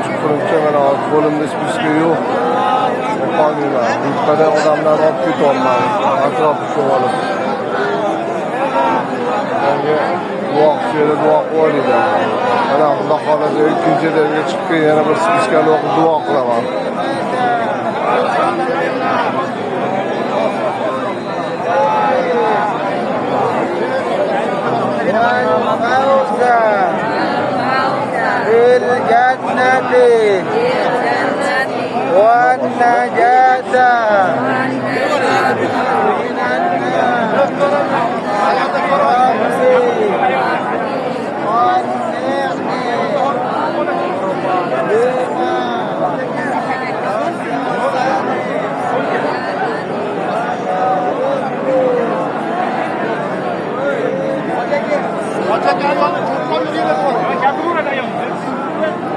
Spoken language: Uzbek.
chiqiribcha mana qo'limda hech hech yo'q. Qolinglar. Yurtda odamlar olib ketolmadi. Atrofni ko'rib. Menga guvoh olinglar. Mana Xudo xolasa ikkinchi derga chiqib yana bir spiskani o'qib duo qilaman. Hocam gel, çok